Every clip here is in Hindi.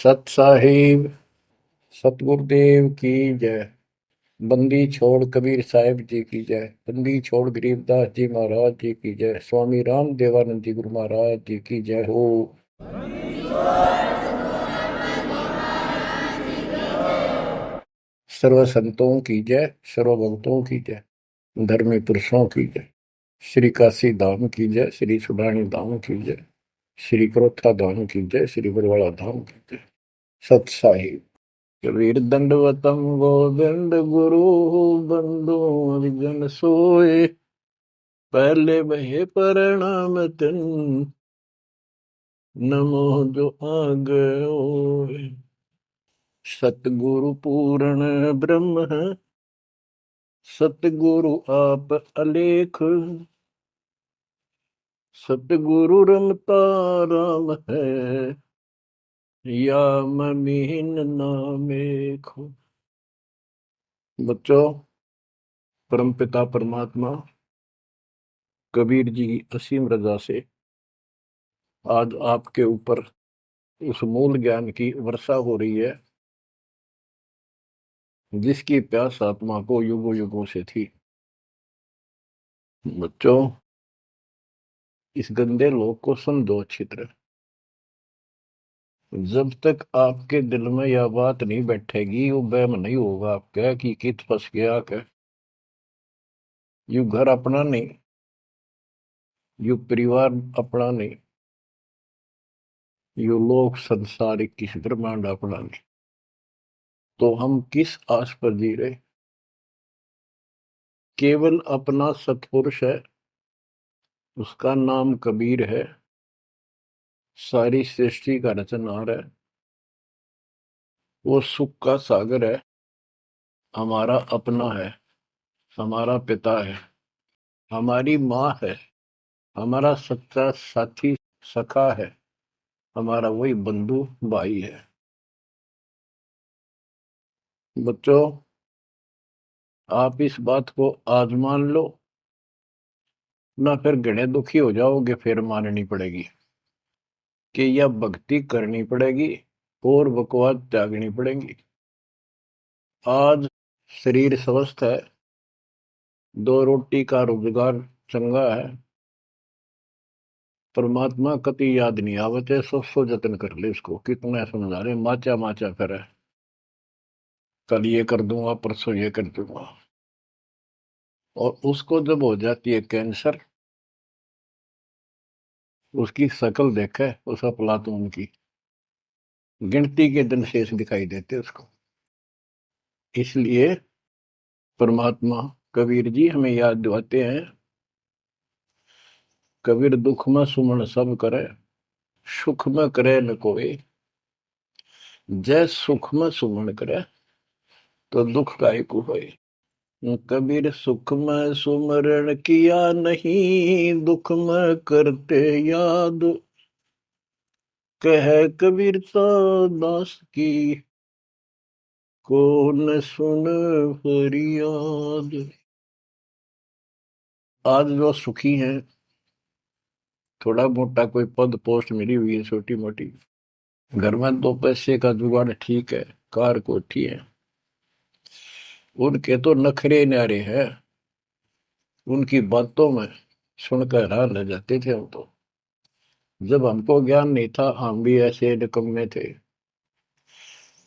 सत साहिब सतगुरुदेव की जय। बंदी छोड़ कबीर साहिब जी की जय। बंदी छोड़ गरीबदास जी महाराज जी की जय। स्वामी राम देवानंद जी गुरु महाराज जी की जय हो। सर्व संतों की जय, सर्व भक्तों की जय, धर्मी पुरुषों की जय। श्री काशी धाम की जय, श्री सुडानी धाम की जय, श्री क्रोथा धाम की जय, श्री बरवाड़ा धाम की जय। सत साहिब। कबीर दंडवतम गोविंद गुरु बंधु जन सोए। पहले वही प्रणाम तिन नमो जो आगे ओए। सतगुरु पूर्ण ब्रह्म है, सतगुरु आप अलेख। सतगुरु रमता राम है, या ममीन नामेखो। बच्चों, परमपिता परमात्मा कबीर जी की असीम रजा से आज आपके ऊपर उस मूल ज्ञान की वर्षा हो रही है जिसकी प्यास आत्मा को युगों युगों से थी। बच्चों, इस गंदे लोग को समझो अच्छी तरह। जब तक आपके दिल में यह बात नहीं बैठेगी, वो वहम नहीं होगा आपका कि कित फंस गया क्या। यू घर अपना नहीं, यू परिवार अपना नहीं, यू लोक संसारिक किस ब्रह्मांड अपना नहीं। तो हम किस आस पर जी रहे। केवल अपना सतपुरुष है, उसका नाम कबीर है, सारी सृष्टि का रचनहार है, वो सुख का सागर है, हमारा अपना है, हमारा पिता है, हमारी माँ है, हमारा सच्चा साथी सखा है, हमारा वही बंधु भाई है। बच्चों, आप इस बात को आज मान लो, ना फिर घणे दुखी हो जाओगे, फिर माननी पड़ेगी कि यह भक्ति करनी पड़ेगी और बकवास त्यागनी पड़ेगी। आज शरीर स्वस्थ है, दो रोटी का रोजगार चंगा है, परमात्मा कति याद नहीं आवते, सौ जतन कर ले इसको। कितना समझा रहे, माचा माचा करे, कल ये कर दूंगा, परसों ये कर दूंगा। और उसको जब हो जाती है कैंसर, उसकी शकल देखे उस अफलातून की, गिनती के दिन शेष दिखाई देते उसको। इसलिए परमात्मा कबीर जी हमें याद दिलाते हैं, कबीर दुख में सुमन सब करे, सुख में करे न कोई। जय सुख में सुमन करे, तो दुख काहे को होए। कबीर सुख में सुमरण किया नहीं, दुख में करते याद। कह कबीरता दास की, कौन सुन फरियाद। आज जो सुखी हैं, थोड़ा मोटा कोई पद पोस्ट मिली हुई है छोटी मोटी, घर में दो पैसे का जुगाड़ ठीक है, कार कोठी है, उनके तो नखरे न्यारे हैं। उनकी बातों में सुनकर हैरान रह जाते थे हम तो। जब हमको ज्ञान नहीं था, हम भी ऐसे निकम्मे थे।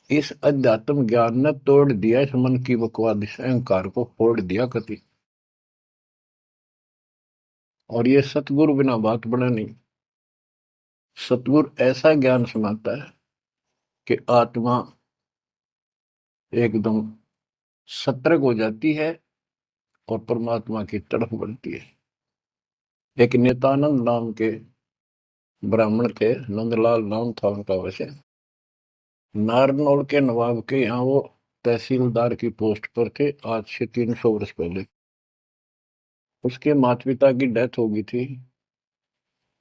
इस अध्यात्म ज्ञान ने तोड़ दिया इस मन की बकवाद, इस अहंकार को फोड़ दिया कति। और ये सतगुरु बिना बात बने नहीं। सतगुरु ऐसा ज्ञान सुनाता है कि आत्मा एकदम सतर्क हो जाती है और परमात्मा की तड़प बनती है। एक नित्यानंद नाम के ब्राह्मण थे, नंदलाल नाम था उनका। वैसे नारनौल के नवाब के यहाँ वो तहसीलदार की पोस्ट पर थे, आज से 300 वर्ष पहले। उसके माता पिता की डेथ हो गई थी।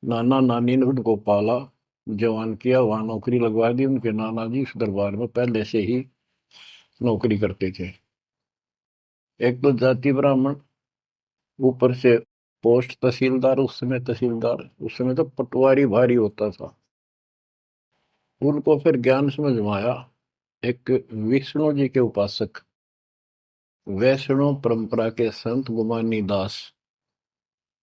नाना नानी ने उनको पाला, जवान किया, वहां नौकरी लगवा दी। उनके नाना जी उस दरबार में पहले से ही नौकरी करते थे। एक तो जाति ब्राह्मण, ऊपर से पोस्ट तहसीलदार। उस समय तहसीलदार, उस समय तो पटवारी भारी होता था। उनको फिर ज्ञान समझ में आया। एक विष्णु जी के उपासक, वैष्णव परंपरा के संत गुमानी दास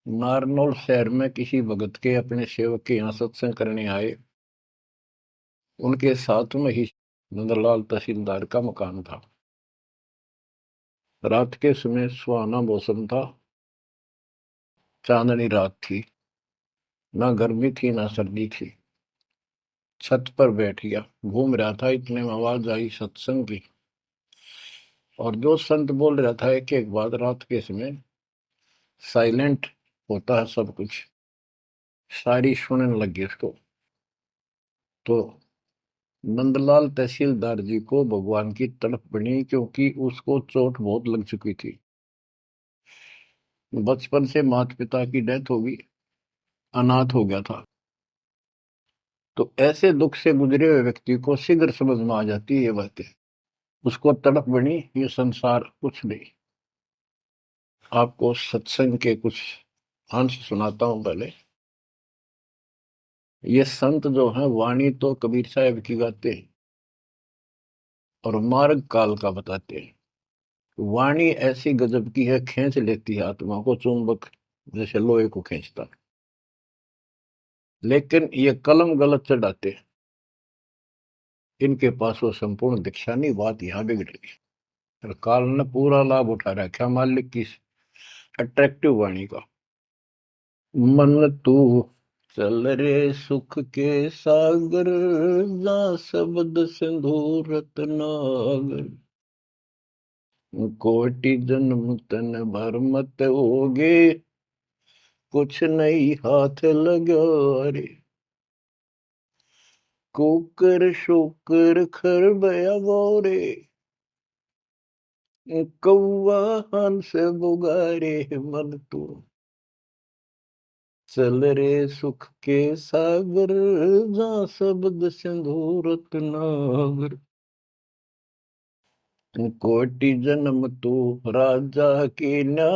नारनौल शहर में किसी भगत के अपने सेवक के यहाँ सत्संग करने आए। उनके साथ में ही नंदलाल तहसीलदार का मकान था। रात के समय सुहाना मौसम था, चांदनी रात थी, ना गर्मी थी ना सर्दी थी। छत पर बैठ गया, घूम रहा था, इतने में आवाज आई सत्संग की। और जो संत बोल रहा था एक एक बात, रात के समय साइलेंट होता है सब कुछ, सारी सुनने लगी उसको। तो नंदलाल तहसीलदार जी को भगवान की तड़प बनी, क्योंकि उसको चोट बहुत लग चुकी थी। बचपन से माता पिता की डेथ होगी, अनाथ हो गया था। तो ऐसे दुख से गुजरे हुए व्यक्ति को शीघ्र समझ में आ जाती है ये बातें। उसको तड़प बनी, ये संसार कुछ नहीं। आपको सत्संग के कुछ अंश सुनाता हूं पहले। ये संत जो हैं वाणी तो कबीर साहब की गाते हैं और मार्ग काल का बताते हैं। वाणी ऐसी गजब की है, खींच लेती है आत्मा को, चुंबक जैसे लोहे को खींचता। लेकिन ये कलम गलत चढ़ाते हैं, इनके पास वो संपूर्ण दीक्षा नहीं। बात यहां बिगड़ गई। और काल ने पूरा लाभ उठा रखा मालिक की अट्रैक्टिव वाणी का। मन तू चल रे सुख के सागर, जा शब्द सिंधु रत्नागर। कोटि जन्म तन भर मत होगे, कुछ नहीं हाथ लगा रे। कुकर शुकर खर बया गोरे, कौवा हंस बुगारे। मन तू चल रे सुख के सागर, जा शब्द सिंधु रत्नागर। कोटि जन्म तू राजा की ना,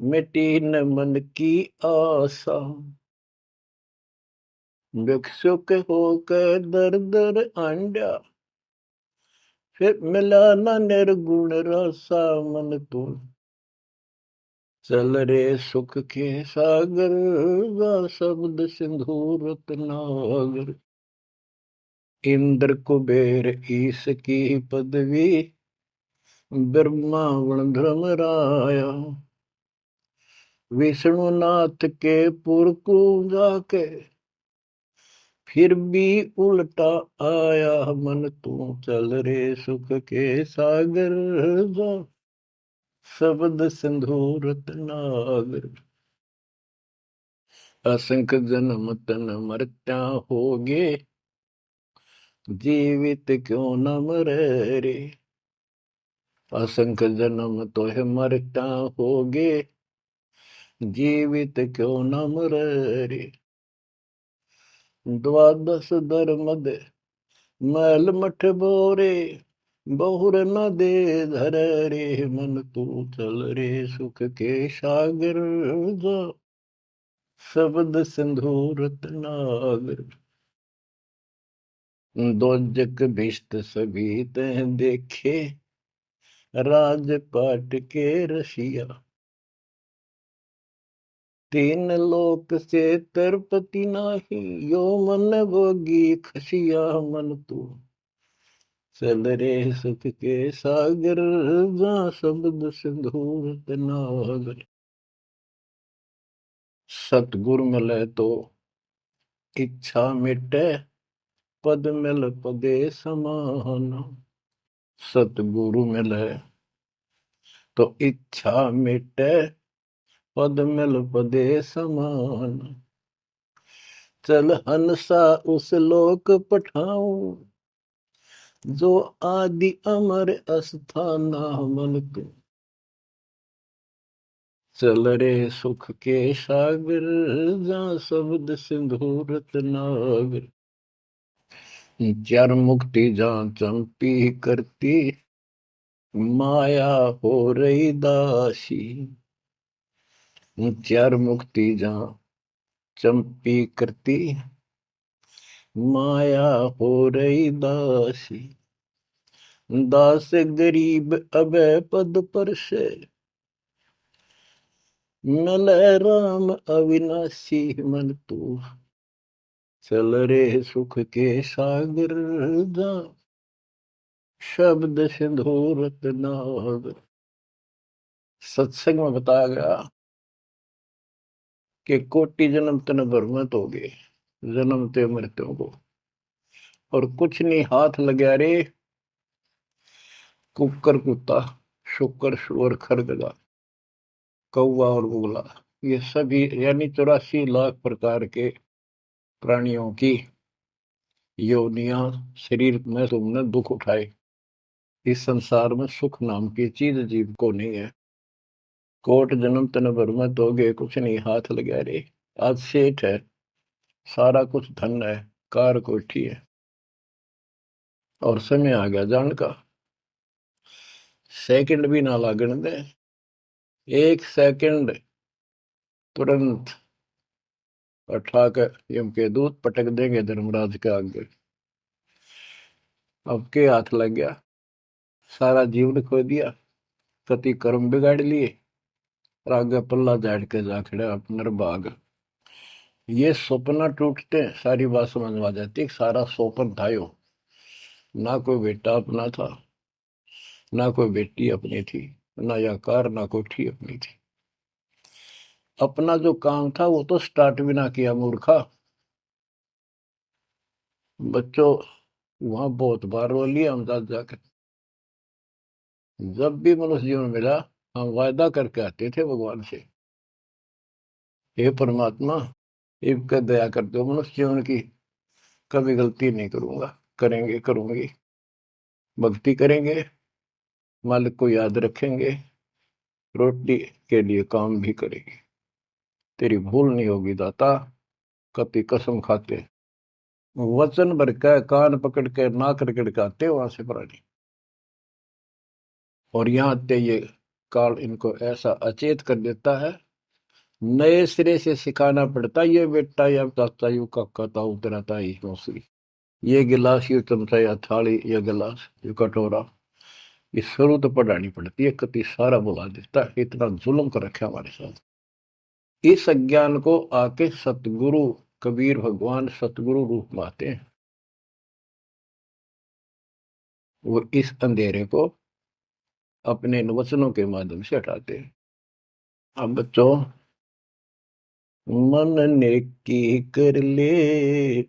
मिटी न मन की आशा। भिक्षुक होकर दर दर आंडा, फिर मिला न निर्गुण रसा। मन तू चल रे सुख के सागर, जा शब्द सिंधु रत्नागर। इंद्र कुबेर ईश की पदवी, ब्रह्मावण धर्म राया। विष्णुनाथ के पुर को जाके, फिर भी उल्टा आया। मन तू चल रे सुख के सागर, जा शब्द सिंधु रत्नागर। असंख्य जन्म तन मरत्या होगे, जीवित क्यों न मरे रे। असंख्य जन्म तो है मरता होगे, जीवित क्यों न मरे रे। द्वादश धर्मद मैल मठ बोरे, बहुर न दे धर रे। मन तू चल रे सुख के सागर, जा शब्द सिंधु रत्नागर। दोजक भिष्ट सभी तह देखे, राजपाट के रसिया। तीन लोक से तरपति नाही, यो मन भोगी खसिया। मन तू चल रे सुख के सागर, जा शब्द सिंधु रत्नागर। सतगुरु मिले तो इच्छा मिटे, पद मिल पदे समान। सतगुरु मिले तो इच्छा मिटे, पद मिल पदे समान। चल हंसा उस लोक पठाऊं, जो आदि अमर अस्थाना। मन तू चल रे सुख के सागर, जा शब्द सिंधु रत्नागर। चार मुक्ति जा चंपी करती, माया हो रही दासी। चार मुक्ति जा चंपी करती, माया हो रही दासी, दास गरीब अभय पद पर से, मिल राम अविनाशी मन तू, चल रे सुख के सागर जा, शब्द सिंधु रत्नागर। सत्संग में बताया गया कि कोटि जन्म तन भ्रमित हो गए, जन्मते मृत्यु को, और कुछ नहीं हाथ लगा रे, कुकर कुत्ता, शुकर शुअर खरगदा, कौवा और उगला, ये सभी यानी 84 लाख प्रकार के प्राणियों की योनियां शरीर में तुमने दुख उठाए। इस संसार में सुख नाम की चीज जीव को नहीं है। कोट जन्म तन भ्रमित हो गए, कुछ नहीं हाथ लगा रे। आज सेठ है, सारा कुछ धन है, कार कोठी है, और समय आ गया जान का, सेकंड भी ना लागण दे, एक सेकंड तुरंत उठा कर यम के दूत पटक देंगे धर्मराज के आगे। अब के हाथ लग गया, सारा जीवन खो दिया, कति कर्म बिगाड़ लिए, और आगे पल्ला झाड़ के जा खड़ा अपना बाग। ये सपना टूटते सारी बात समझ में आ जाती, सारा सोपन था यो, ना कोई बेटा अपना था, ना कोई बेटी अपनी थी, ना या कार, ना कोठी अपनी थी। अपना जो काम था वो तो स्टार्ट भी ना किया मूर्खा। बच्चों वहां बहुत बार रो लिया हम जाकर, जब भी मनुष्य जीवन मिला हम वायदा करके आते थे भगवान से, हे परमात्मा इब का दया कर दो, मनुष्य जीवन की कभी गलती नहीं करूंगा, करेंगे करूंगी, भक्ति करेंगे, मालिक को याद रखेंगे, रोटी के लिए काम भी करेंगे, तेरी भूल नहीं होगी दाता, कति कसम खाते। वचन भर के कान पकड़ के नाक रगड़काते वहां से प्राणी, और यहाँ ते ये काल इनको ऐसा अचेत कर देता है, नए सिरे से सिखाना पड़ता, ये बेटा या चाचा यू काका ताऊ तेरा ताई मौसी, ये गिलास यू चमचा या थाली या गिलास यू कटोरा, ये शुरू तो पढ़ानी पड़ती है, कति सारा बुला देता है, इतना जुल्म कर रखा हमारे साथ। इस अज्ञान को आके सतगुरु कबीर भगवान सतगुरु रूप में आते हैं, वो इस अंधेरे को अपने इन वचनों के माध्यम से हटाते हैं। अब बच्चों, मन नेकी कर ले,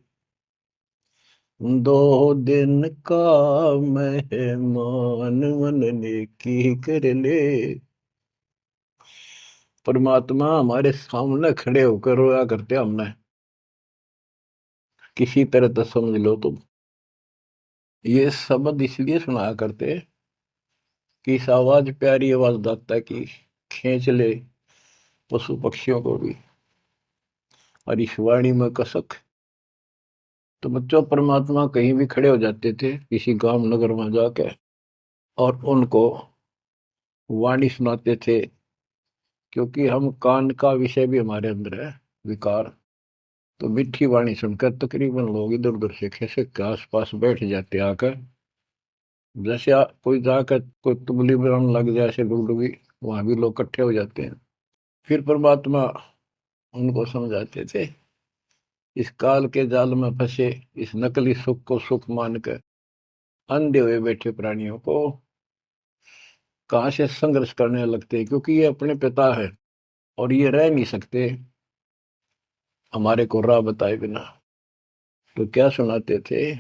2 दिन का मेहमान, मन नेकी कर ले। परमात्मा हमारे सामने खड़े होकर रोया करते हमने, किसी तरह तो समझ लो तुम। ये शब्द इसलिए सुनाया करते कि इस आवाज प्यारी आवाज दाता की खींच ले पशु पक्षियों को भी, और इस वाणी में कसक। तो बच्चों परमात्मा कहीं भी खड़े हो जाते थे किसी गांव नगर में जाके, और उनको वाणी सुनाते थे, क्योंकि हम कान का विषय भी हमारे अंदर है विकार। तो मीठी वाणी सुनकर तकरीबन लोग इधर उधर से खिसक के आसपास बैठ जाते आकर, जैसे कोई जाकर कोई तुबली बनाने लग जाए ऐसे डुगडुगी, वहां भी लोग इकट्ठे हो जाते हैं। फिर परमात्मा उनको समझाते थे, इस काल के जाल में फंसे इस नकली सुख को सुख मानकर अंधे हुए बैठे प्राणियों को कहां से संघर्ष करने लगते, क्योंकि ये अपने पिता है और ये रह नहीं सकते हमारे को राह बताए बिना। तो क्या सुनाते थे,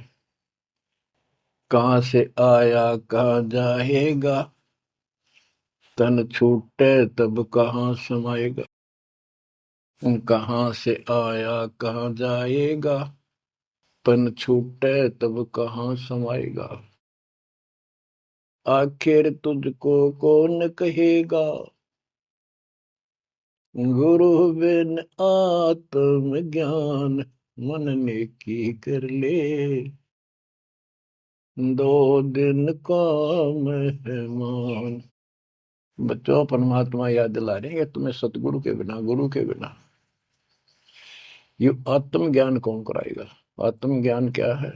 कहां से आया कहां जाएगा, तन छूटे तब कहां समाएगा। कहां से आया कहां जाएगा, तन छूटे तब कहां समाएगा। आखिर तुझको कौन कहेगा, गुरु बिन आत्म ज्ञान, मन ने की कर ले, 2 दिन का मेहमान। बच्चों परमात्मा याद दिला रहे हैं तुम्हें सतगुरु के बिना, गुरु के बिना ये आत्म ज्ञान कौन कराएगा। आत्मज्ञान क्या है?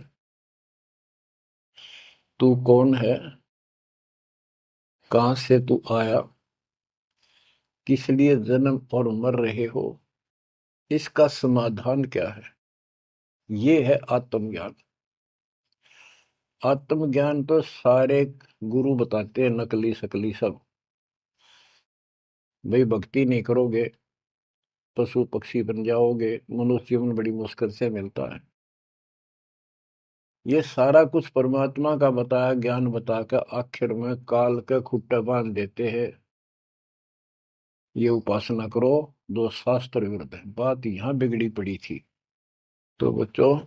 तू कौन है, कहां से तू आया, किस लिए जन्म और मर रहे हो, इसका समाधान क्या है? ये है आत्मज्ञान। आत्मज्ञान तो सारे गुरु बताते हैं, नकली सकली सब। भाई भक्ति नहीं करोगे, पशु पक्षी बन जाओगे, मनुष्य जीवन बड़ी मुश्किल से मिलता है। ये सारा कुछ परमात्मा का बताया ज्ञान बताकर आखिर में काल के खुट्टे बांध देते हैं। ये उपासना करो, दो शास्त्र विरुद्ध है। बात यहां बिगड़ी पड़ी थी। तो बच्चों,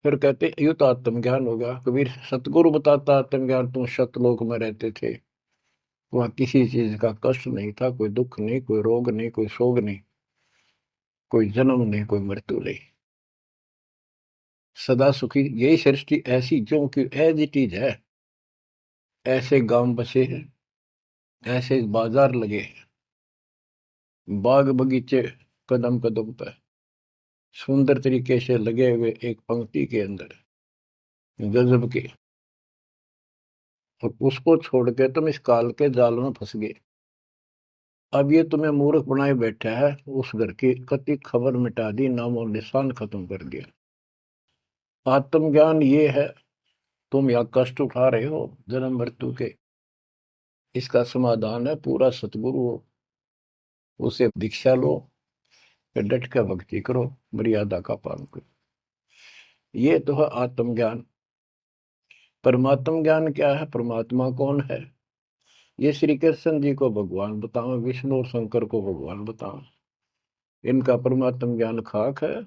फिर कहते ये तो आत्मज्ञान होगा। कबीर सतगुरु बताता आत्मज्ञान, तुम सतलोक में रहते थे, वहां किसी चीज का कष्ट नहीं था, कोई दुख नहीं, कोई रोग नहीं, कोई शोक नहीं, कोई जन्म नहीं, कोई मृत्यु नहीं, सदा सुखी। यही सृष्टि ऐसी जो कि एज इट इज है। ऐसे गांव बसे हैं, ऐसे बाजार लगे हैं, बाग बगीचे कदम कदम पर सुंदर तरीके से लगे हुए, एक पंक्ति के अंदर गजब के। और उसको छोड़ के तुम इस काल के जाल में फंस गए। अब ये तुम्हें मूर्ख बनाए बैठा है, उस घर की कति खबर मिटा दी, नामो निशान खत्म कर दिया। आत्मज्ञान ये है, तुम या कष्ट उठा रहे हो जन्म मृत्यु के, इसका समाधान है पूरा सतगुरु हो, उसे दीक्षा लो, फिर डट कर भक्ति करो, मर्यादा का पालन करो। ये तो है आत्मज्ञान। परमात्म ज्ञान क्या है, परमात्मा कौन है, ये श्री कृष्ण जी को भगवान बताओ, विष्णु और शंकर को भगवान बताओ। इनका परमात्म ज्ञान खाक है।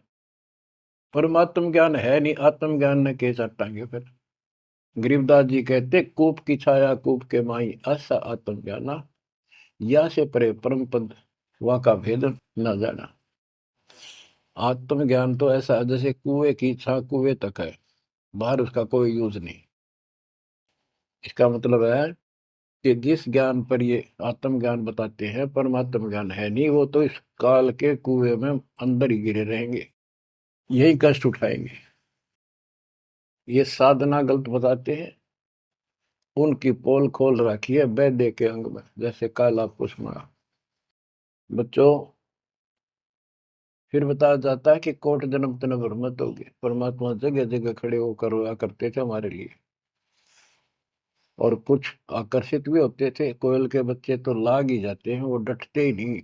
परमात्म ज्ञान है नहीं, आत्म ज्ञान ने के चाटांगे फिर। गरीबदास जी कहते, कूप की छाया कूप के माई, ऐसा आत्म ज्ञाना, या से परे परम पद वा का भेद न जाना। आत्म ज्ञान तो ऐसा है जैसे कुएं की छा कुएं तक है, बाहर उसका कोई यूज नहीं। इसका मतलब है कि जिस ज्ञान पर ये आत्म ज्ञान बताते हैं, परमात्म ज्ञान है नहीं, वो तो इस काल के कुएं में अंदर ही गिरे रहेंगे, यही कष्ट उठाएंगे। ये साधना गलत बताते हैं, उनकी पोल खोल रखी है वैद्य के अंग में, जैसे काला पुष्पा। बच्चों, फिर बताया जाता है कि कोट जन्म तन भ्रमत होगी। परमात्मा जगह जगह खड़े होकर रोया करते थे हमारे लिए, और कुछ आकर्षित भी होते थे। कोयल के बच्चे तो लाग ही जाते हैं, वो डटते ही नहीं,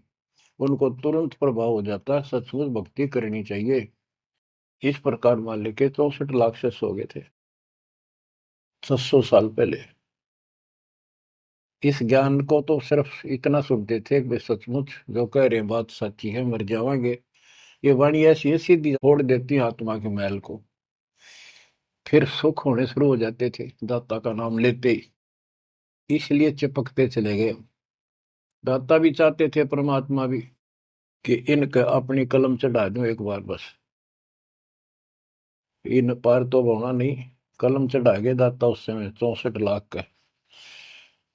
उनको तुरंत प्रभाव हो जाता है, सचमुच भक्ति करनी चाहिए। इस प्रकार मान लेके 64 लाख से सो गए थे 700 साल पहले। इस ज्ञान को तो सिर्फ इतना सुनते थे कि सचमुच जो कह रहे हैं बात सच्ची है, मर जावांगे। ये वाणी ऐसी है, सीधी फोड़ देती है आत्मा के मैल को। फिर सुख होने शुरू हो जाते थे दाता का नाम लेते ही, इसलिए चिपकते चले गए। दाता भी चाहते थे, परमात्मा भी, कि इनका अपनी कलम चढ़ा दूं एक बार बस, इन पार तो होना नहीं। कलम चढ़ा गए दाता उस समय 64 लाख का।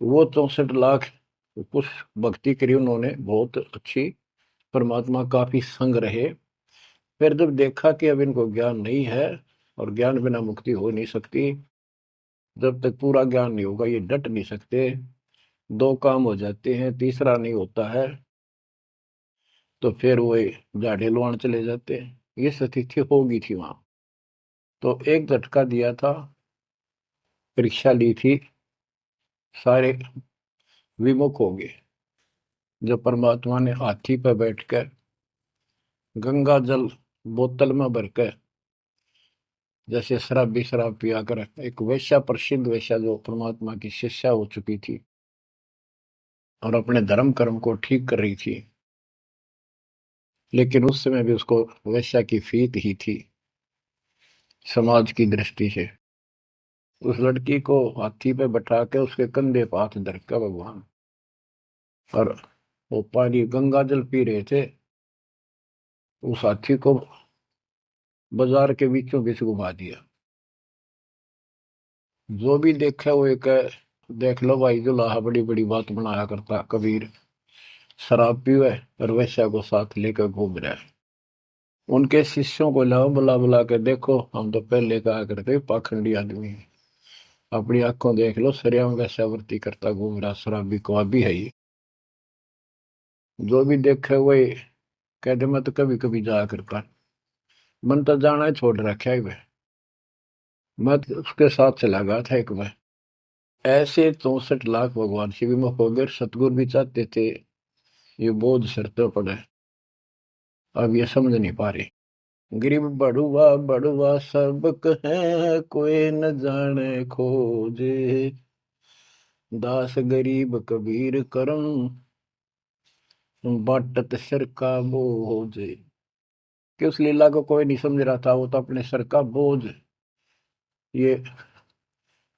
वो 64 लाख कुछ भक्ति करी उन्होंने, बहुत अच्छी, परमात्मा काफी संग रहे। फिर जब देखा कि अब इनको ज्ञान नहीं है, और ज्ञान बिना मुक्ति हो नहीं सकती, जब तक पूरा ज्ञान नहीं होगा ये डट नहीं सकते, दो काम हो जाते हैं, तीसरा नहीं होता है, तो फिर वो झाड़े लुआन चले जाते हैं। ये स्थिति होगी थी वहां। तो एक झटका दिया था, परीक्षा ली थी, सारे विमुख हो गए। जब परमात्मा ने हाथी पर बैठकर गंगा जल बोतल में भरकर, जैसे शराबी शराब पिया कर, एक वैश्या, प्रसिद्ध वैश्या जो परमात्मा की शिष्या हो चुकी थी और अपने धर्म कर्म को ठीक कर रही थी, लेकिन उस समय भी उसको वैश्या की फीत ही थी समाज की दृष्टि से। उस लड़की को हाथी पे बैठा के उसके कंधे पर हाथ धर का भगवान, और वो पानी गंगा जल पी रहे थे, उस हाथी को बाजार के बीचों बीच घुमा दिया। जो भी देखा वो एक, देख लो भाई जुलाहा बड़ी बड़ी बात बनाया करता कबीर, शराब पीवे और वैश्या को साथ लेकर घूम रहा है। उनके शिष्यों को लाओ, बुला बुला के देखो, हम तो पहले कहा करते पाखंडी आदमी है, अपनी आंखों देख लो, सरियाओं का वृत्ति करता घूम रहा, शराबी कबाबी है ये। जो भी देखे वही कहते, मैं तो कभी कभी जाया करता, मन तो जाना ही छोड़ रखा है वह। मैं तो उसके साथ चला गया था एक बार। ऐसे 64 लाख भगवान से विमुख हो गए, सतगुरु भी चाहते थे ये बोझ सिर पर पड़े, अब ये समझ नहीं पा रहे। गरीब बड़ुआ बड़ुआ सबक है, कोई न जाने खोजे, दास गरीब कबीर करम, बाटत सिर का बोझ। कि उस लीला को कोई नहीं समझ रहा था, वो तो अपने सर का बोझ, ये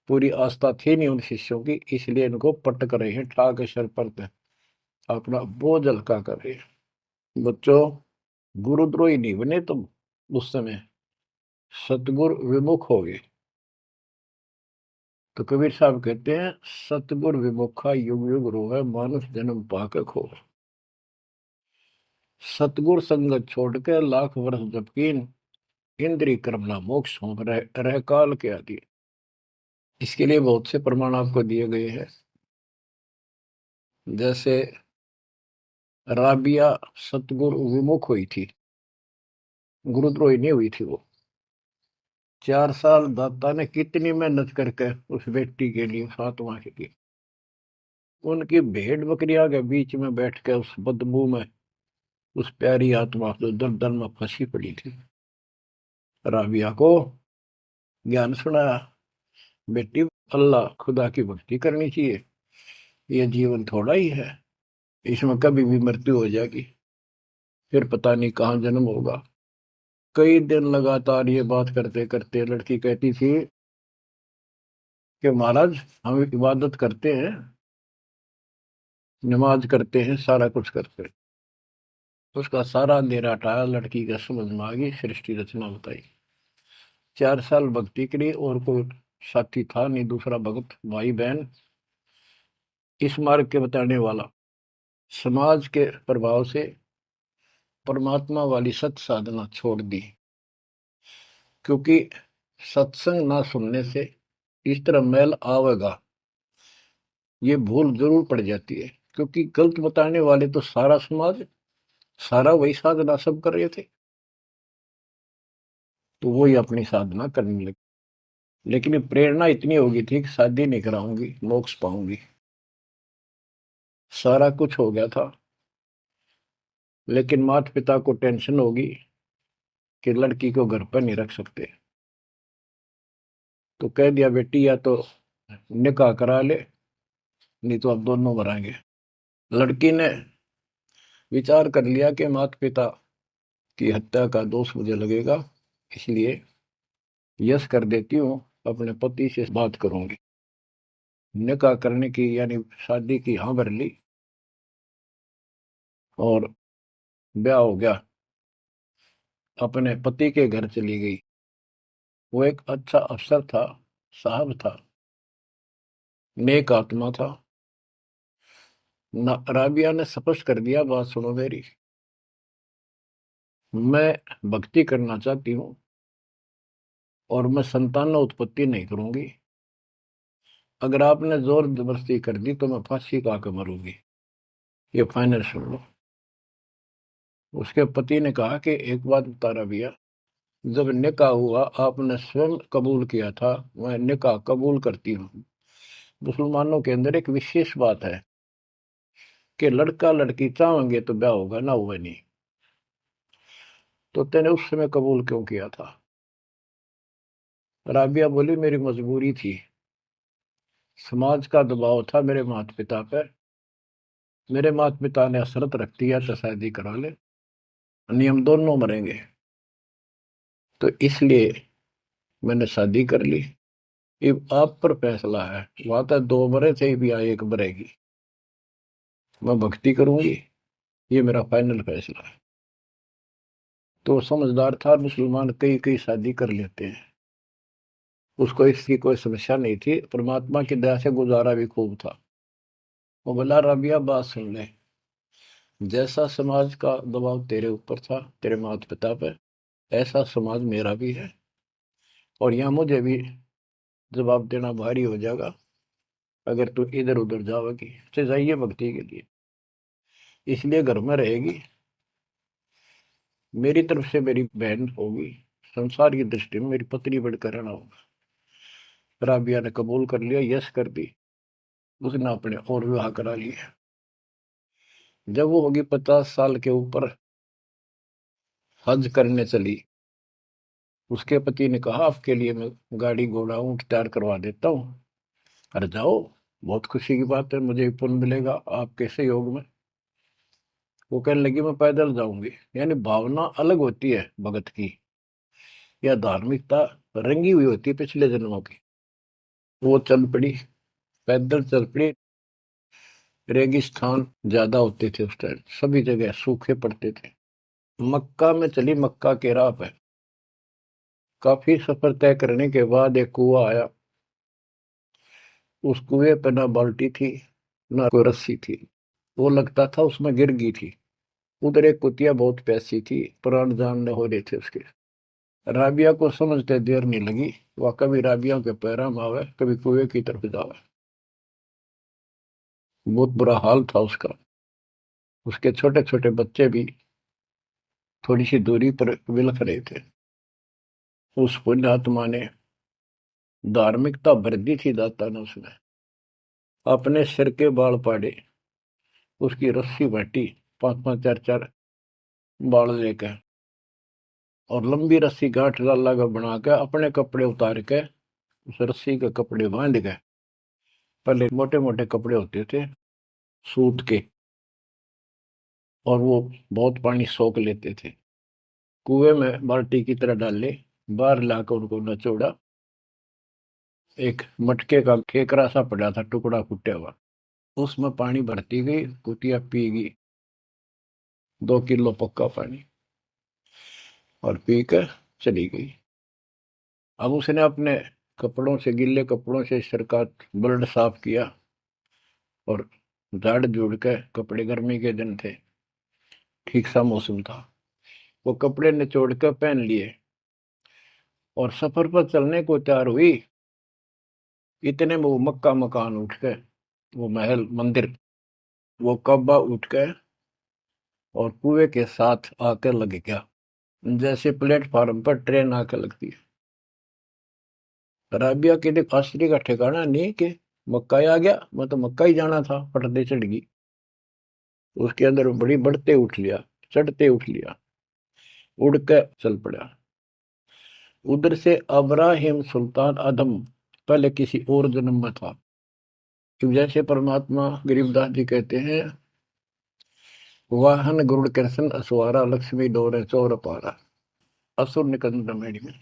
पूरी आस्था थी नहीं उन शिष्यों की, इसलिए इनको पटक रहे हैं, ठा के सर पर पे अपना बोझ हल्का कर रहे हैं। बच्चों, गुरुद्रोही नहीं बने तुम उस समय, सतगुरु विमुख हो गए। तो कबीर साहब कहते हैं, सतगुरु विमुखा युग युग रोवे, मानुष जन्म पाके खो। सतगुरु संगत छोड़ के लाख वर्ष जबकीन, इंद्रिय कर्मना मोक्ष हो रह काल के आदि। इसके लिए बहुत से प्रमाण आपको दिए गए हैं। जैसे राबिया सतगुरु विमुख हुई थी, गुरुद्रोही नहीं हुई थी वो। 4 साल दाता ने कितनी मेहनत करके उस बेटी के लिए, फातिमा के लिए, उनकी भेड़ बकरियां के बीच में बैठ के उस बदबू में, उस प्यारी आत्मा जो दलदल में फंसी पड़ी थी, राबिया को ज्ञान सुनाया, बेटी अल्लाह खुदा की भक्ति करनी चाहिए, ये जीवन थोड़ा ही है, इसमें कभी भी मृत्यु हो जाएगी, फिर पता नहीं कहाँ जन्म होगा। कई दिन लगातार ये बात करते करते लड़की कहती थी कि महाराज, हम इबादत करते हैं, नमाज करते हैं, सारा कुछ करते हैं। उसका सारा अंधेरा हटाया, लड़की का समझ में आ गई, सृष्टि रचना बताई। 4 साल भक्ति करी, और कोई साथी था नहीं, दूसरा भक्त भाई बहन, इस मार्ग के बताने वाला। समाज के प्रभाव से परमात्मा वाली सत साधना छोड़ दी, क्योंकि सत्संग ना सुनने से इस तरह मैल आवेगा, ये भूल जरूर पड़ जाती है, क्योंकि गलत बताने वाले तो सारा समाज, सारा वही साधना सब कर रहे थे, तो वही अपनी साधना करने लगे। लेकिन ये प्रेरणा इतनी होगी थी कि शादी नहीं कराऊंगी, मोक्ष पाऊंगी, सारा कुछ हो गया था। लेकिन माता पिता को टेंशन होगी कि लड़की को घर पर नहीं रख सकते, तो कह दिया बेटी या तो निकाह करा ले, नहीं तो अब दोनों मराएंगे। लड़की ने विचार कर लिया कि माता पिता की हत्या का दोष मुझे लगेगा, इसलिए यस कर देती हूँ, अपने पति से बात करूंगी। निकाह करने की यानी शादी की हाँ भर ली, और ब्याह हो गया, अपने पति के घर चली गई। वो एक अच्छा अफसर था, साहब था, नेक आत्मा था। राबिया ने स्पष्ट कर दिया, बात सुनो मेरी, मैं भक्ति करना चाहती हूँ और मैं संतान उत्पत्ति नहीं करूंगी, अगर आपने जोर जबरदस्ती कर दी तो मैं फांसी का के मरूंगी, ये फाइनल सुन लो। उसके पति ने कहा कि एक बात बता राबिया, जब निकाह हुआ आपने स्वयं कबूल किया था, मैं निकाह कबूल करती हूँ। मुसलमानों के अंदर एक विशेष बात है कि लड़का लड़की चाहेंगे तो ब्याह होगा, ना हुआ नहीं, तो तेने उस समय कबूल क्यों किया था? राबिया बोली, मेरी मजबूरी थी, समाज का दबाव था मेरे माता पिता पर, मेरे माता पिता ने शर्त रख दिया तो शादी करा ले, नियम दोनों मरेंगे, तो इसलिए मैंने शादी कर ली। ये आप पर फैसला है, वहां तक 2 मरे थे भी, आई एक मरेगी, मैं भक्ति करूंगी, ये मेरा फाइनल फैसला है। तो समझदार था, मुसलमान कई कई शादी कर लेते हैं, उसको इसकी कोई समस्या नहीं थी, परमात्मा की दया से गुजारा भी खूब था। वो बोला, रबिया बात सुन ले, जैसा समाज का दबाव तेरे ऊपर था, तेरे माता पिता पे, ऐसा समाज मेरा भी है, और यहाँ मुझे भी जवाब देना भारी हो जाएगा अगर तू इधर उधर जाओगी। से जाइए भक्ति के लिए, इसलिए घर में रहेगी, मेरी तरफ से मेरी बहन होगी, संसार की दृष्टि में मेरी पत्नी बनकर रहना होगा। राबिया ने कबूल कर लिया, यस कर दी। उसने अपने और विवाह करा लिया। जब वो होगी 50 साल के ऊपर, हज करने चली। उसके पति ने कहा, आपके लिए मैं गाड़ी घोड़ा ऊंट तैयार करवा देता हूँ, अरे जाओ, बहुत खुशी की बात है, मुझे भी पुण्य मिलेगा आपके सहयोग में। वो कहने लगी, मैं पैदल जाऊंगी। यानी भावना अलग होती है भगत की, या धार्मिकता रंगी हुई होती है पिछले जन्मों की। वो चल पड़ी, पैदल चल पड़ी। रेगिस्तान ज्यादा होते थे उस टाइम, सभी जगह सूखे पड़ते थे। मक्का में चली, मक्का के राह पे काफी सफर तय करने के बाद एक कुआं आया। उस कुएं पे ना बाल्टी थी, ना कोई रस्सी थी। वो लगता था उसमें गिर गई थी। उधर एक कुतिया बहुत प्यासी थी, प्राण जानने हो रहे थे उसके। राबिया को समझते देर नहीं लगी, वह कभी राबिया के पैरा में आवे, कभी कुएं की तरफ जावे। बहुत बुरा हाल था उसका। उसके छोटे छोटे बच्चे भी थोड़ी सी दूरी पर विलख रहे थे। उस पुण्यात्मा ने धार्मिकता भर दी थी, दाता ने उसमें अपने सिर के बाल पाड़े, उसकी रस्सी बांटी, 5-5 4-4 बाल लेकर, और लंबी रस्सी गांठ लगा बना के अपने कपड़े उतार के उस रस्सी के कपड़े बांध के। पहले मोटे मोटे कपड़े होते थे सूत के, और वो बहुत पानी सोख लेते थे। कुएं में बाल्टी की तरह डाले, बाहर लाकर उनको नचोड़ा। एक मटके का केकरा सा पड़ा था, टुकड़ा फूटा हुआ, उसमें पानी भरती गई, कुतिया पी गई 2 किलो पक्का पानी, और पी कर चली गई। अब उसने अपने कपड़ों से, गिल्ले कपड़ों से सिर का ब्लड साफ किया, और झाड़ झूड़ के कपड़े, गर्मी के दिन थे, ठीक सा मौसम था, वो कपड़े निचोड़ कर पहन लिए और सफर पर चलने को तैयार हुई। इतने में वो मक्का मकान उठ गए, वो महल मंदिर, वो कब्बा उठ गए और कुएं के साथ आकर लग गया, जैसे प्लेटफार्म पर ट्रेन आकर लगती है। राबिया के लिए आश्चर्य का ठिकाना नहीं कि मक्का ही आ गया, मैं तो मक्का ही जाना था, पटदे चढ़ गई। उसके अंदर बड़ी बढ़ते उठ लिया, चढ़ते उठ लिया, उड़ के चल पड़ा। उधर से अब्राहिम सुल्तान आदम पहले किसी और जन्म में था। जैसे परमात्मा गरीबदास जी कहते हैं, वाहन गरुड़ कृष्ण असवारा, लक्ष्मी डोरे चोर पारा, असुर निकंद मेड़ी में।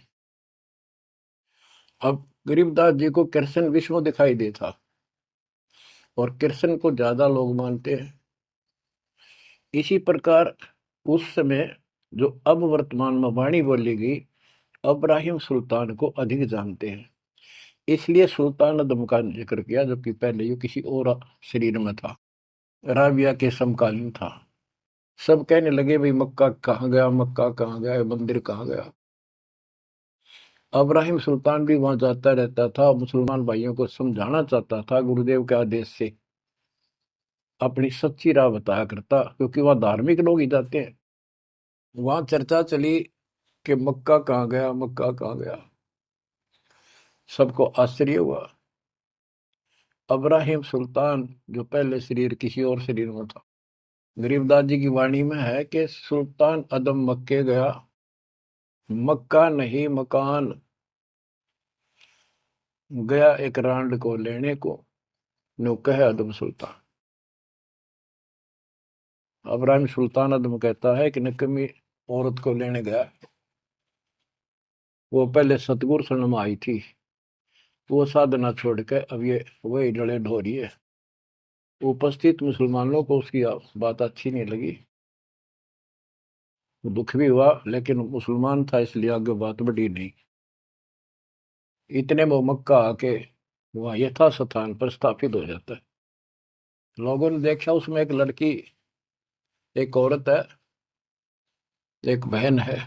अब गरीबदास जी को कृष्ण विष्णु दिखाई देता, और कृष्ण को ज्यादा लोग मानते हैं। इसी प्रकार उस समय जो अब वर्तमान में वाणी बोली गई, अब्राहिम सुल्तान को अधिक जानते हैं, इसलिए सुल्तान आदम का जिक्र किया, जबकि पहले ये किसी और शरीर में था, राबिया के समकालीन था। सब कहने लगे, भाई मक्का कहाँ गया, मक्का कहाँ गया, मंदिर कहाँ गया। अब्राहिम सुल्तान भी वहां जाता रहता था, मुसलमान भाइयों को समझाना चाहता था, गुरुदेव के आदेश से अपनी सच्ची राह बताया करता, क्योंकि वहां धार्मिक लोग ही जाते हैं। वहां चर्चा चली कि मक्का कहाँ गया, मक्का कहाँ गया। सबको आश्चर्य हुआ। अब्राहिम सुल्तान जो पहले शरीर किसी और शरीर में था, गरीबदास जी की वाणी में है कि सुल्तान अदम मक्के गया, मक्का नहीं मकान गया, एक रांड को लेने को, नो कहे अदम सुल्तान। अब्राहिम सुल्तान अदम कहता है कि नकमी औरत को लेने गया, वो पहले सतगुरु शरण में आई थी, वो साधना छोड़ के अब ये वही जड़े ढो रही है। उपस्थित मुसलमानों को उसकी बात अच्छी नहीं लगी, दुख भी हुआ, लेकिन मुसलमान था इसलिए आगे बात बढ़ी नहीं। इतने में मक्का आके वहां यथा स्थान पर स्थापित हो जाता है। लोगों ने देखा उसमें एक लड़की एक औरत है, एक बहन है।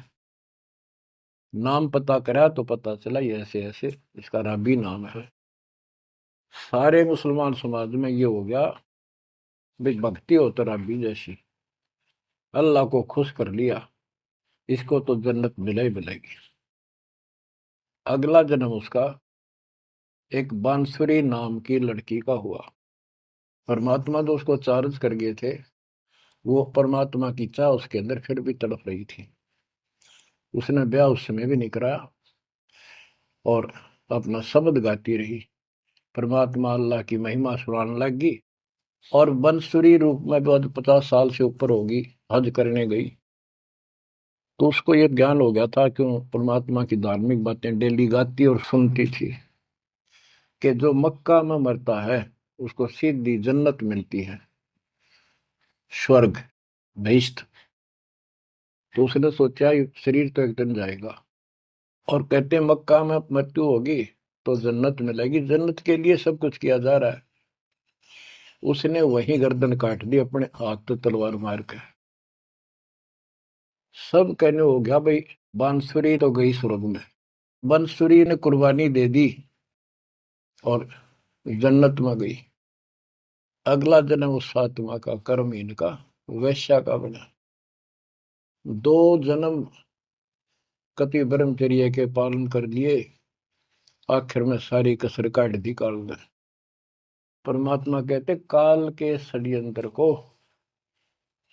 नाम पता करा तो पता चला ये ऐसे ऐसे इसका राबी नाम है। सारे मुसलमान समाज में ये हो गया भाई, भक्ति हो तो राबी जैसी, अल्लाह को खुश कर लिया, इसको तो जन्नत मिले ही मिलेगी। अगला जन्म उसका एक बांसुरी नाम की लड़की का हुआ। परमात्मा जो उसको चार्ज कर गए थे, वो परमात्मा की चाह उसके अंदर फिर भी तड़प रही थी। उसने ब्याह उस समय भी नहीं कराया और अपना शब्द गाती रही, परमात्मा अल्लाह की महिमा सुनाने लगी। और बंसुरी रूप में बहुत 50 साल से ऊपर होगी, हज करने गई। तो उसको ये ज्ञान हो गया था, क्यों परमात्मा की धार्मिक बातें डेली गाती और सुनती थी, कि जो मक्का में मरता है उसको सीधी जन्नत मिलती है, स्वर्ग, बहिश्त। तो उसने सोचा ये शरीर तो एक दिन जाएगा, और कहते मक्का में मृत्यु होगी तो जन्नत मिलेगी, जन्नत के लिए सब कुछ किया जा रहा है। उसने वही गर्दन काट दी अपने हाथ तो तलवार मार के। सब कहने हो गया भाई, बांसुरी तो गई स्वर्ग में। बांसुरी ने कुर्बानी दे दी और जन्नत में गई। अगला जन्म उस फातिमा का कर्महीन का वैश्या का बना। 2 जन्म कति ब्रह्मचर्य के पालन कर लिए, आखिर में सारी कसर काट दी काल ने। परमात्मा कहते काल के षड्यंत्र को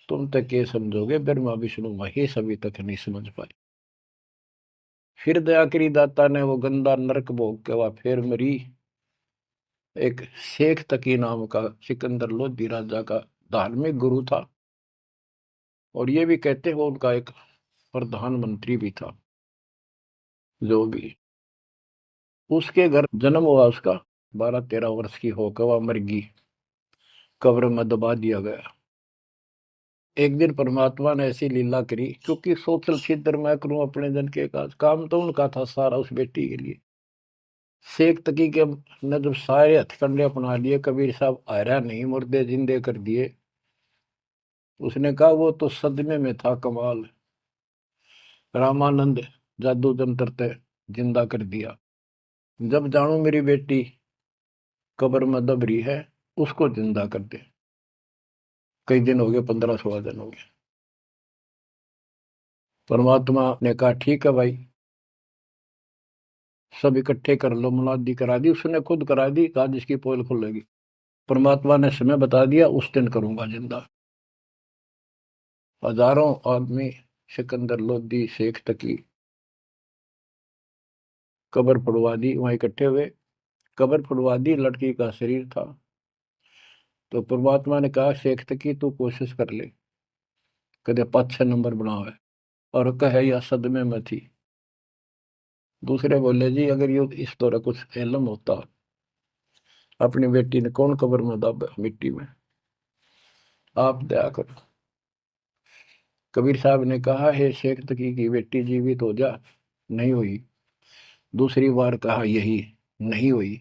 तुम तक ये समझोगे, ब्रह्मा विष्णु महेश अभी तक नहीं समझ पाए। फिर दया करी दाता ने, वो गंदा नरक भोग के वह फिर मरी। एक शेख तकी नाम का सिकंदर लोधी राजा का धार्मिक गुरु था, और ये भी कहते हैं वो उनका एक प्रधानमंत्री भी था। जो भी उसके घर जन्म हुआ, उसका 12-13 वर्ष की होकर वह मर गई, कब्र में दबा दिया गया। एक दिन परमात्मा ने ऐसी लीला करी, क्योंकि सोचल छिद्र मैं करूं अपने जन के काज, काम तो उनका था सारा उस बेटी के लिए। शेख तकी के ने जब सारे हथकंडे अपना लिए, कबीर साहब आयरा नहीं, मुर्दे जिंदे कर दिए। उसने कहा वो तो सदमे में था, कमाल, रामानंद जादू जंतर ते जिंदा कर दिया। जब जानू मेरी बेटी कब्र में दब रही है, उसको जिंदा कर दे। कई दिन हो गए, 15-16 दिन हो गए। परमात्मा ने कहा ठीक है भाई, सब इकट्ठे कर लो। मुनादी करा दी, उसने खुद करा दी, कहा जिसकी पोल खुलेगी। परमात्मा ने समय बता दिया, उस दिन करूंगा जिंदा। हजारों आदमी सिकंदर लोधी शेख तकी कब्र फुड़वा दी, वहां इकट्ठे हुए। कब्र फुड़वा दी, लड़की का शरीर था। तो परमात्मा ने कहा शेख तकी तू कोशिश कर ले, कदे 5-6 नंबर बनावे। और कहे या सदमे में थी। दूसरे बोले जी अगर ये इस तरह कुछ इल्म होता, अपनी बेटी ने कौन कब्र में दब मिट्टी में, आप दया करो। कबीर साहब ने कहा हे शेख तकी की बेटी जीवित हो जा, नहीं हुई। दूसरी बार कहा यही, नहीं हुई।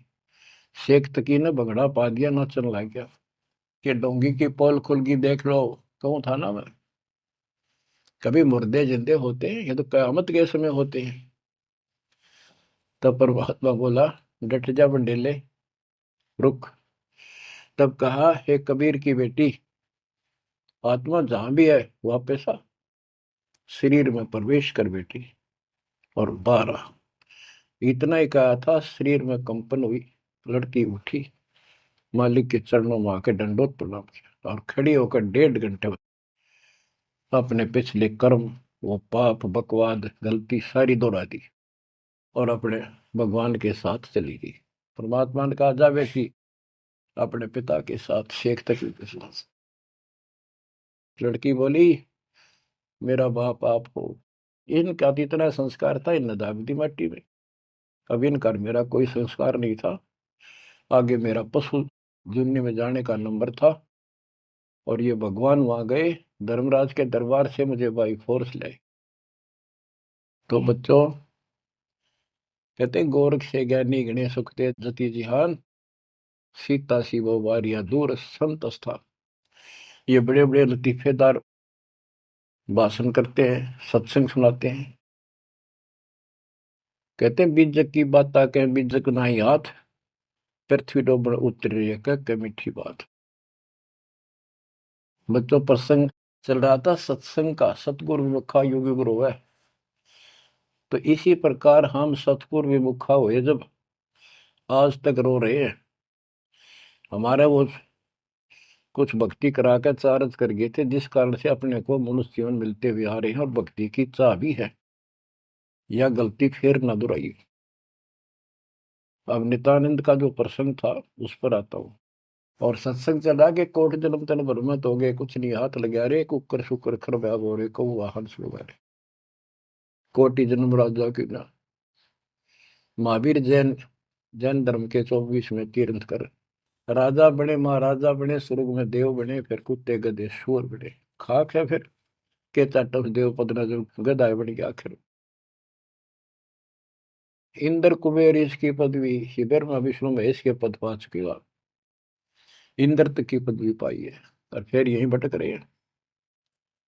शेख तकी ने भगड़ा पा दिया, नाचन लग गया कि डोंगी की पोल खुल गई, देख लो। कहूं था ना मैं, कभी मुर्दे जिंदे होते हैं, ये तो कयामत के समय होते हैं। तब परमात्मा बोला डट जा बंडेले, रुक। तब कहा हे कबीर की बेटी, आत्मा जहां भी है वापस आ, शरीर में प्रवेश कर बेटी, और बाहर आ। इतना ही कहा था, शरीर में कंपन हुई, लड़की उठी, मालिक के चरणों में आके दंडोत प्रणाम किया, और खड़ी होकर 1.5 घंटे अपने पिछले कर्म, वो पाप बकवाद गलती सारी दोहरा दी, और अपने भगवान के साथ चली गई। परमात्मा ने कहा जा बेटी, अपने पिता के साथ, शेख तक के साथ। लड़की बोली मेरा बाप आप हो। इनका तो इतना संस्कार था, इन दाब दी माटी में। अब इनका मेरा कोई संस्कार नहीं था, आगे मेरा पशु दुनिया में जाने का नंबर था। और ये भगवान वहां गए, धर्मराज के दरबार से मुझे बाई फोर्स लाए। तो बच्चों कहते गोरख से ज्ञानी गणे सुखते जति जिहान, सीता सी वो वारिया दूर संत स्थान। ये बड़े बड़े लतीफेदार भाषण करते हैं, सत्संग सुनाते हैं। कहते हैं बीजक की बात आके बीजक नाही हाथ, पृथ्वी डोबण उतर रही है कह मीठी बात। बच्चों प्रसंग चल रहा था सत्संग का, सतगुरु विमुखा योगी गुरु है। तो इसी प्रकार हम सतगुरु विमुखा हुए जब आज तक रो रहे हैं। हमारे वो कुछ भक्ति करा कर चार्ज कर गए थे, जिस कारण से अपने को मनुष्य जीवन मिलते हुए आ रहे हैं और भक्ति की चाह भी है। यह गलती फिर न दोहराई। अब नित्यानंद का जो प्रसंग था उस पर आता हूँ। और सत्संग चला के कोट जन्म तन भ्रमत हो गए, कुछ नहीं हाथ लगा रे, कुकर शुकर खरब्याब हो रहे, कौ वाहन सुलगा रहे, कोटि जन्म राजा की ना। महावीर जैन जैन धर्म के 24वें तीर्थंकर राजा बने, महाराजा बने, स्वर्ग में देव बने, फिर कुत्ते गधे शूर बने। खाक है फिर के चाटव देव पदना जो गदाय बन गया आखिर। इंद्र कुबेर इसकी पदवी, शिविर में विष्णु महेश के पद पा चुके हो। इंद्र तक की पदवी पाई है और फिर यहीं भटक रहे हैं।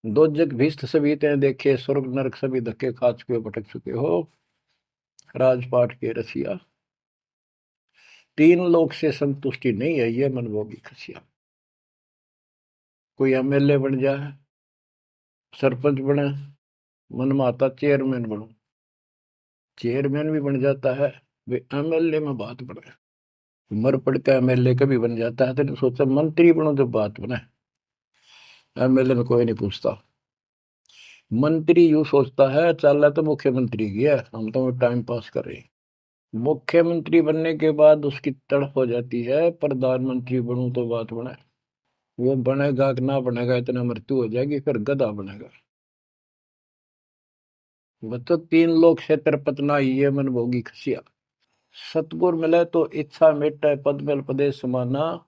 दो जग भीष्ट सभी ते देखे, स्वर्ग नरक सभी धक्के खा चुके हो, भटक चुके हो। राजपाट के रसिया, तीन लोक से संतुष्टि नहीं है, ये मनभोगी खसिया। कोई एमएलए बन जाए, सरपंच बने, मन में आता चेयरमैन बनो। चेयरमैन भी बन जाता है, वे एमएलए में बात बने। मर पड़ का एमएलए कभी बन जाता है, तो सोचा मंत्री बनो जब बात बने। एमएलए में कोई नहीं पूछता। मंत्री यूं सोचता है चल तो मुख्यमंत्री गया, हम तो टाइम पास कर रहे हैं। मुख्यमंत्री बनने के बाद उसकी तड़प हो जाती है प्रधानमंत्री बनूं तो बात बने। वो बनेगा कि ना बनेगा, इतना मृत्यु हो जाएगी, फिर गधा बनेगा। बच्चों तीन लोग से तरपतना ये मन भोगी खसिया। सतगुर मिले तो इच्छा मिटे, पद मिल पदे समाना,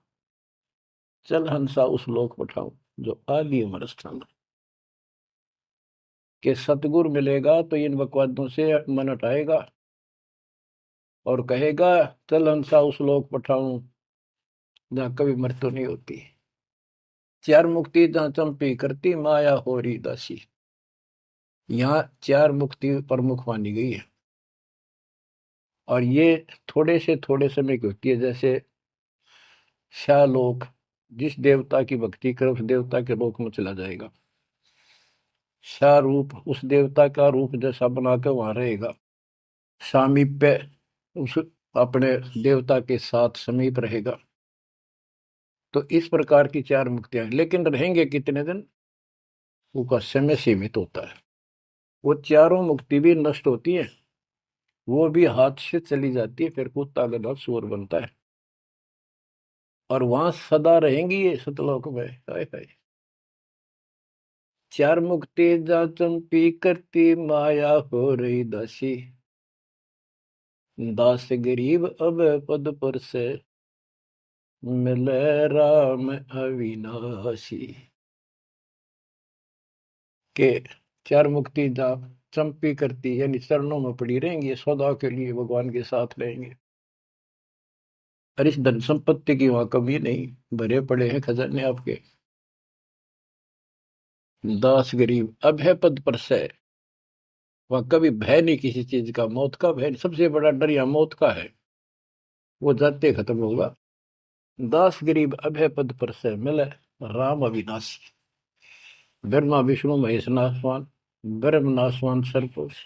चल हंसा उस लोक पठाऊं जो आदि अमर स्थान। के सतगुर मिलेगा तो इन बकवादों से मन हटाएगा और कहेगा चल हंसा उस लोक पठाऊं जहां कभी मृत्यु नहीं होती। चार मुक्ति जहां चंपी करती, माया हो रही दासी। यहाँ चार मुक्ति प्रमुख मानी गई है और ये थोड़े समय की होती है। जैसे शालोक, जिस देवता की भक्ति करे उस देवता के लोक में चला जाएगा। शारूप, उस देवता का रूप जैसा बनाकर वहां रहेगा। सामीप्य, उस अपने देवता के साथ समीप रहेगा। तो इस प्रकार की चार मुक्तियां, लेकिन रहेंगे कितने दिन, उसका समय सीमित होता है। वो चारों मुक्ति भी नष्ट होती है, वो भी हाथ से चली जाती है, फिर कुत्ता गधा सूअर बनता है और वहां सदा रहेंगी ये सतलोक में। हाय हाय। चार मुक्ति जा चंपी करती, माया हो रही दासी, दास गरीब अब पद पर से, मिले राम अविनाशी। के चार मुक्ति जा चंपी करती, यानी चरणों में पड़ी रहेंगी, सदा के लिए भगवान के साथ रहेंगे। और इस धन संपत्ति की वहां कमी नहीं, भरे पड़े हैं खजाने आपके। दास गरीब अब है पद पर से, वहां कभी भय नहीं किसी चीज का, मौत का भय नहीं। सबसे बड़ा डर यहाँ मौत का है, वो जाते खत्म होगा। दास गरीब अभय पद पर से, मिले राम अविनाशी। ब्रह्मा विष्णु महेश नासवान, ब्रह्म नासवान सरपुरुष,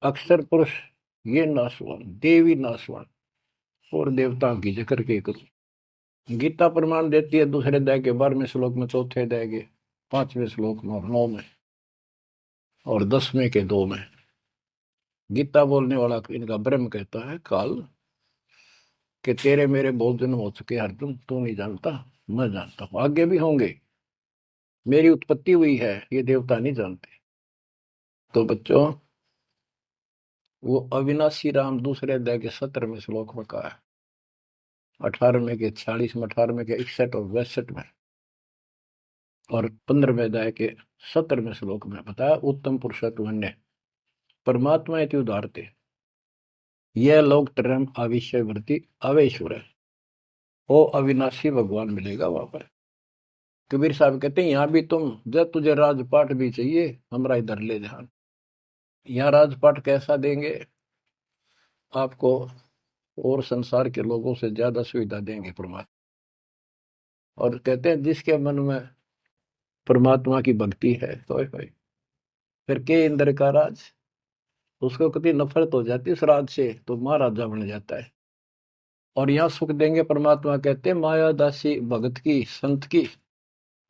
अक्षर पुरुष ये नासवान, देवी नासवान और देवताओं की जिक्र के करूं। गीता प्रमाण देती है दूसरे अध्याय के 12वें श्लोक में, चौथे अध्याय के 5वें श्लोक में और 9 में और 10वें के 2 में। गीता बोलने वाला इनका ब्रह्म कहता है काल कि तेरे मेरे बहुत जन्म हो चुके अर्जुन, तू नहीं जानता, मैं जानता हूं, आगे भी होंगे। मेरी उत्पत्ति हुई है, ये देवता नहीं जानते। तो बच्चों वो अविनाशी राम दूसरे अध्याय के 17वें श्लोक में कहा है, 18वें के 46 में, 18वें के 61 और 62 में और 15वें अध्याय के 17वें श्लोक में बताया। उत्तम पुरुषत्व अन्य परमात्मा इति उदारते, यह लोग तरम आविश्य वृत्ति अवेश्वर है। वो अविनाशी भगवान मिलेगा वहां पर। कबीर साहब कहते हैं यहाँ भी तुम जब तुझे राजपाट भी चाहिए हमारा इधर ले जा। यहाँ राजपाट कैसा देंगे आपको, और संसार के लोगों से ज्यादा सुविधा देंगे परमात्मा। और कहते हैं जिसके मन में परमात्मा की भक्ति है तो फिर के इंद्र का राज, उसको कभी नफरत हो जाती है उस राज से तो महाराजा बन जाता है। और यहाँ सुख देंगे परमात्मा कहते हैं माया दासी भगत की संत की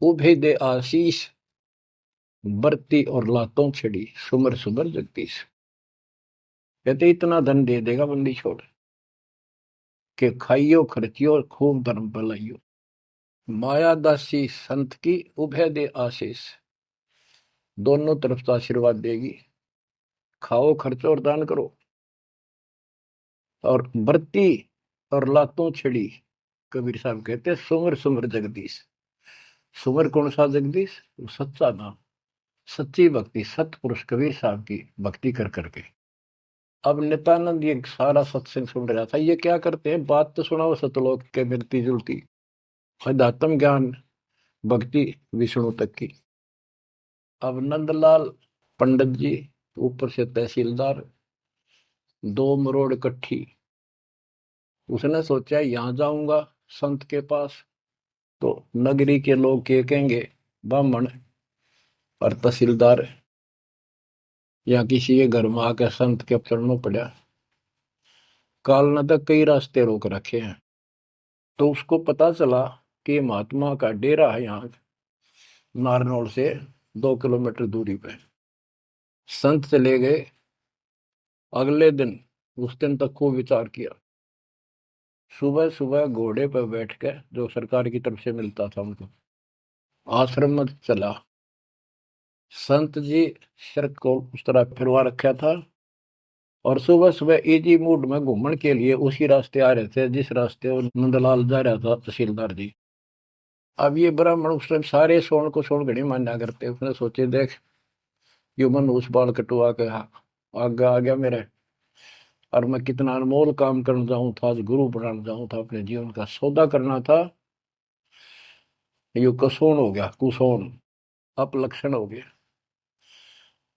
उभे दे आशीष बरती और लातों छिड़ी सुमर सुमर जगदीश। कहते इतना धन दे देगा बंदी छोड़ के खाइयो खर्चियो और खूब धर्म फैलाइयो। माया दासी संत की उभय दे आशीष, दोनों तरफ से आशीर्वाद देगी। खाओ खर्चो और दान करो। और बरती और लातों छिड़ी, कबीर साहब कहते हैं सुमर सुमर जगदीश। सुमर कौन सा जगदीश, सच्चा नाम, सच्ची भक्ति, सतपुरुष कबीर साहब की भक्ति कर करके। अब नित्यानंद ये सारा सत्संग सुन रहा था। ये क्या करते हैं, बात तो सुनाओ सतलोक के मिलती जुलती, अध्यात्म ज्ञान भक्ति विष्णु तक की। अब नंदलाल पंडित जी ऊपर से तहसीलदार, 2 मरोड़ इकट्ठी। उसने सोचा यहां जाऊंगा संत के पास तो नगरी के लोग क्या कहेंगे, ब्राह्मण और तहसीलदार या किसी के घर में आकर संत के चरणों पड़ा। काल न तक कई रास्ते रोक रखे हैं। तो उसको पता चला कि महात्मा का डेरा है यहाँ नारनौल से 2 किलोमीटर दूरी पे। संत चले गए। अगले दिन, उस दिन तक खूब विचार किया। सुबह सुबह घोड़े पर बैठ कर, जो सरकार की तरफ से मिलता था उनको, आश्रम में चला। संत जी शर्त को उस तरह फिरवा रखा था और सुबह सुबह इजी मूड में घूमने के लिए उसी रास्ते आ रहे थे जिस रास्ते वो नंदलाल जा रहा था तहसीलदार जी। अब ये ब्राह्मण उस टाइम सारे सोन को सोन घड़ी मान्या करते। उसने सोचे देख यो मन उस बाल कटवा के आगे आ गया मेरे, और मैं कितना अनमोल काम करना चाहूँ था, आज गुरु बनाना चाहूँ था, अपने जीवन का सौदा करना था, यो कसोन हो गया, कुसोन अपलक्षण हो गया।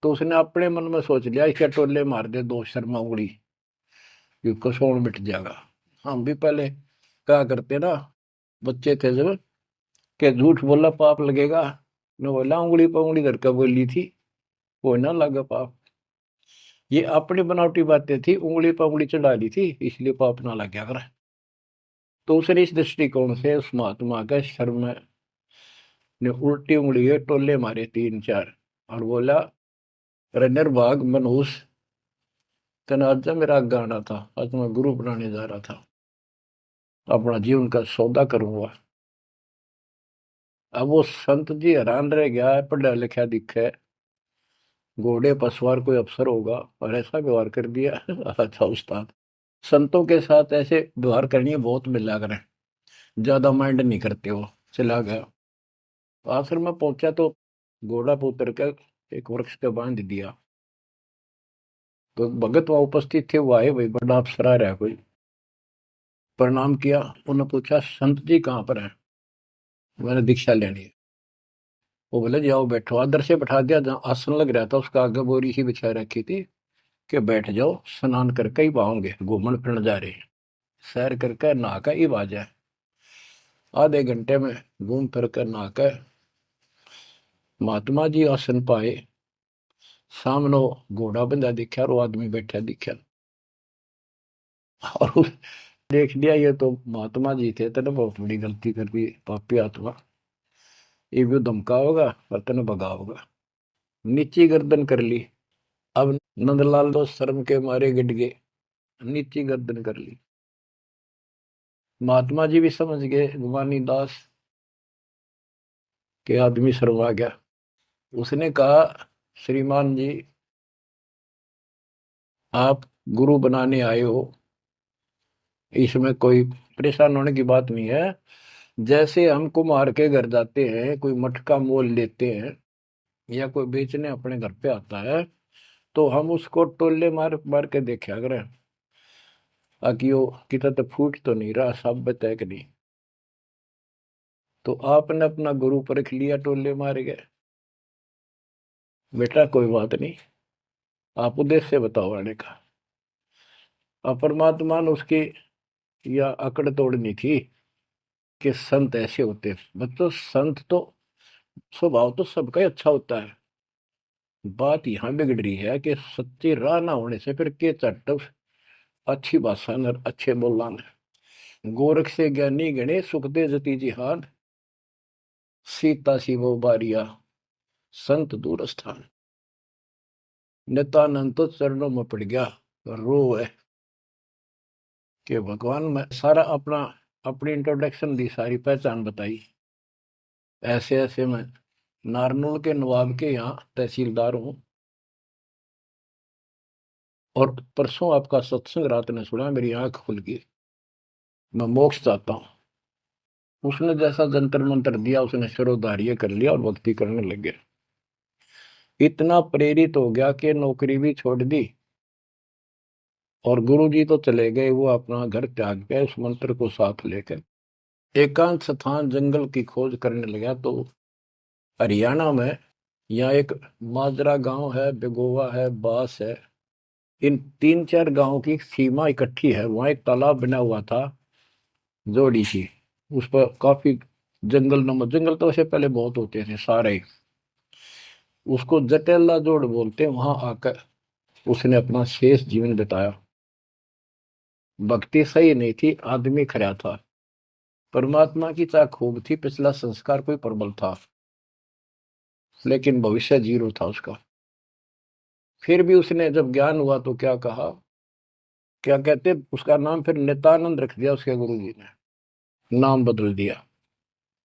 तो उसने अपने मन में सोच लिया इसके टोले मार दे 2 शर्मा उंगली, यो कसोन मिट जाएगा। हम भी पहले क्या करते ना, बच्चे थे जब, के झूठ बोला पाप लगेगा, न बोला उंगली पर उंगली धर कर बोली थी, वो ना लगा पाप। ये अपनी बनावटी बातें थी, उंगली पर उंगली चढ़ा ली थी इसलिए पाप ना लग गया कर। तो उसने इस दृष्टिकोण से उस महात्मा का शर्म ने उल्टी उंगली के टोले मारे 3-4 और बोला रनर भाग मनहूस, तेना आज मेरा गाना था, आज मैं गुरु बनाने जा रहा था, अपना जीवन का सौदा करूंगा। अब वो संत जी हैरान रह गया, पढ़ा लिखा दिखे, घोड़े पर सवार कोई अफसर होगा और ऐसा व्यवहार कर दिया। अच्छा उस्ताद, संतों के साथ ऐसे व्यवहार करनी बहुत मिला करें, ज्यादा माइंड नहीं करते हो। चला गया। आश्रम में पहुंचा तो घोड़ा पर उतर कर एक वृक्ष के बांध दिया। तो भगत वहां उपस्थित थे, वो आए, भाई बड़ा अफसर आ रहा है कोई। प्रणाम किया। उन्होंने पूछा संत जी कहाँ पर है, मैंने दीक्षा लेनी है। वो बोले जाओ बैठो। आदर से बैठा दिया, जहाँ आसन लग रहा था उसका आगे बोरी ही बिछा रखी थी कि बैठ जाओ, स्नान करके ही पाओगे, घूमन फिरन जा रहे हैं, सैर करके नहा कर ही आ जाए। आधे घंटे में घूम फिर कर नहा कर महात्मा जी आसन पाए। सामने घोड़ा बंधा दिखा और वो आदमी बैठा दिखा और देख लिया ये तो महात्मा जी थे, तेने बहुत बड़ी गलती कर दी पापी आत्मा, ये भी धमका होगा और तेने भगा होगा। नीची गर्दन कर ली। अब नंदलाल तो शर्म के मारे गिड़ गए, नीची गर्दन कर ली। महात्मा जी भी समझ गए गुमानी दास के आदमी शर्मा गया। उसने कहा श्रीमान जी आप गुरु बनाने आए हो, इसमें कोई परेशान होने की बात नहीं है। जैसे हम कुम्हार के घर जाते हैं, कोई मटका मोल लेते हैं या कोई बेचने अपने घर पे आता है तो हम उसको टोले मार मार के देखा करें ताकि वो कितना तो फूट तो नहीं रहा, सब बताए कि नहीं। तो आपने अपना गुरु परख लिया, टोले मार गए। बेटा कोई बात नहीं, आप उद्देश्य बताओ आने का। और परमात्मा ने उसकी या अकड़ तोड़नी थी कि संत ऐसे होते हैं। बच्चों संत तो स्वभाव तो सबका ही अच्छा होता है। बात यहाँ बिगड़ रही है कि सच्ची राह ना होने से फिर के चट अच्छी भाषा न अच्छे बोलना न। गोरख से ज्ञानी गणे सुख दे जति जिहान, सीता शिवो बारिया संत दूर स्थान। नित्यानंद तो चरणों में पड़ गया, रो है कि भगवान मैं सारा अपनी इंट्रोडक्शन दी, सारी पहचान बताई। ऐसे ऐसे मैं नारनूल के नवाब के यहाँ तहसीलदार हूं, और परसों आपका सत्संग रात ने सुना, मेरी आंख खुल गई, मैं मोक्ष चाहता हूं। उसने जैसा जंतर मंत्र दिया, उसने शिरोधार्य कर लिया और भक्ति करने लग गया। इतना प्रेरित हो गया कि नौकरी भी छोड़ दी, और गुरुजी तो चले गए, वो अपना घर त्याग गए उस मंत्र को साथ लेकर। एकांत स्थान जंगल की खोज करने लगा। तो हरियाणा में यहाँ एक माजरा गांव है, बेगोवा है, बास है, इन 3-4 गांवों की सीमा इकट्ठी है। वहां एक तालाब बना हुआ था, जोड़ी सी, उस पर काफी जंगल नमक, जंगल तो वैसे पहले बहुत होते थे सारे ही। उसको जटेला जोड़ बोलते हैं। वहां आकर उसने अपना शेष जीवन बिताया। भक्ति सही नहीं थी, आदमी खरा था, परमात्मा की चाह खूब थी, पिछला संस्कार कोई प्रबल था, लेकिन भविष्य जीरो था उसका। फिर भी उसने जब ज्ञान हुआ तो क्या कहा, क्या कहते, उसका नाम फिर नित्यानंद रख दिया उसके गुरु जी ने, नाम बदल दिया।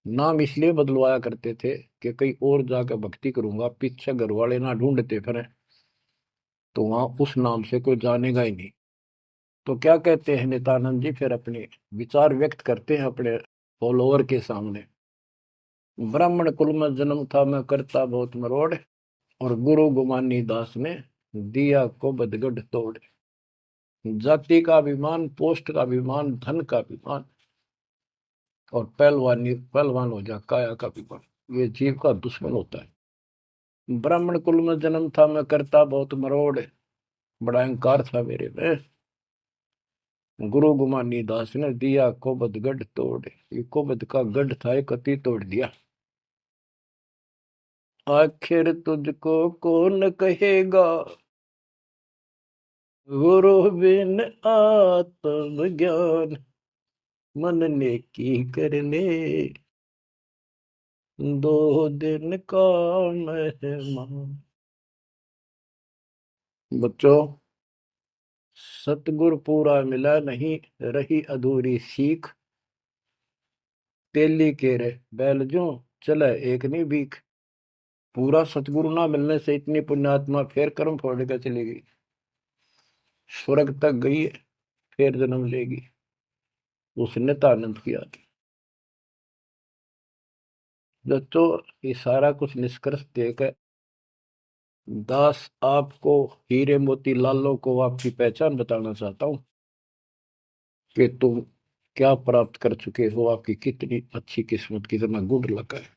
नाम इसलिए बदलवाया करते थे कि कहीं और जाकर भक्ति करूंगा, पीछे घर वाले ना ढूंढते फिर, तो वहां उस नाम से कोई जानेगा ही नहीं। तो क्या कहते हैं नित्यानंद जी, फिर अपने विचार व्यक्त करते हैं अपने फॉलोअर के सामने। ब्राह्मण कुल में जन्म था, मैं करता बहुत मरोड़, और गुरु गुमानी दास ने दिया को बदगढ़ तोड़। जाति का अभिमान, पोस्ट का अभिमान, धन का अभिमान, और पहलवान हो जा काया का अभिमान, ये जीव का दुश्मन होता है। ब्राह्मण कुल में जन्म था, मैं करता बहुत मरोड़, बड़ा अहंकार था मेरे में। गुरु गुमानी दास ने दिया कोबद गढ़ तोड़। ये कोबद का गढ़ था, एक कति तोड़ दिया। आखिर तुझको कौन कहेगा, गुरु बिन आत्म ज्ञान, मन ने की करने 2 दिन का मेहमान। बच्चों सतगुरु पूरा मिला नहीं, रही अधूरी सीख, तेली के रे बैल जो चले एक नहीं भीख। पूरा सतगुरु ना मिलने से इतनी पुण्यात्मा फिर कर्म फोड़ कर चली गई, स्वर्ग तक गई, फिर जन्म लेगी। उसने तो आनंद किया। दोस्तों ये सारा कुछ निष्कर्ष देकर दास आपको, हीरे मोती लालों को आपकी पहचान बताना चाहता हूं कि तुम क्या प्राप्त कर चुके हो, आपकी कितनी अच्छी किस्मत, कितना गुड लगा है।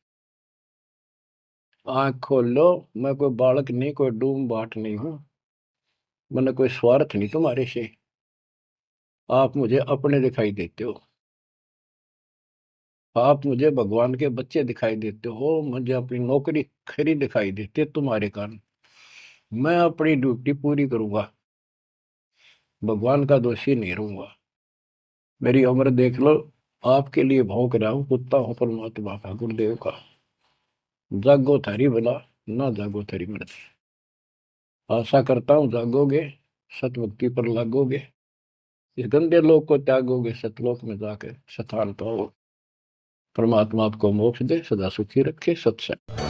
आंख खोल लो, मैं कोई बालक नहीं, कोई डूम बाट नहीं हूं, मैंने कोई स्वार्थ नहीं तुम्हारे से। आप मुझे अपने दिखाई देते हो, आप मुझे भगवान के बच्चे दिखाई देते हो, मुझे अपनी नौकरी खरी दिखाई देती है तुम्हारे कारण। मैं अपनी ड्यूटी पूरी करूंगा, भगवान का दोषी नहीं रहूंगा। मेरी उम्र देख लो, आपके लिए भौंक रहा हूं, कुत्ता हूं परमात्मा का, गुरुदेव का। जागो थारी भला, ना जागो थारी मर्जी। आशा करता हूं जागोगे, सतभक्ति पर लागोगे, इस गंदे लोक को त्यागोगे, सतलोक में जाकर स्थान पाओ। परमात्मा आपको मोक्ष दे, सदा सुखी रखे। सत्संग।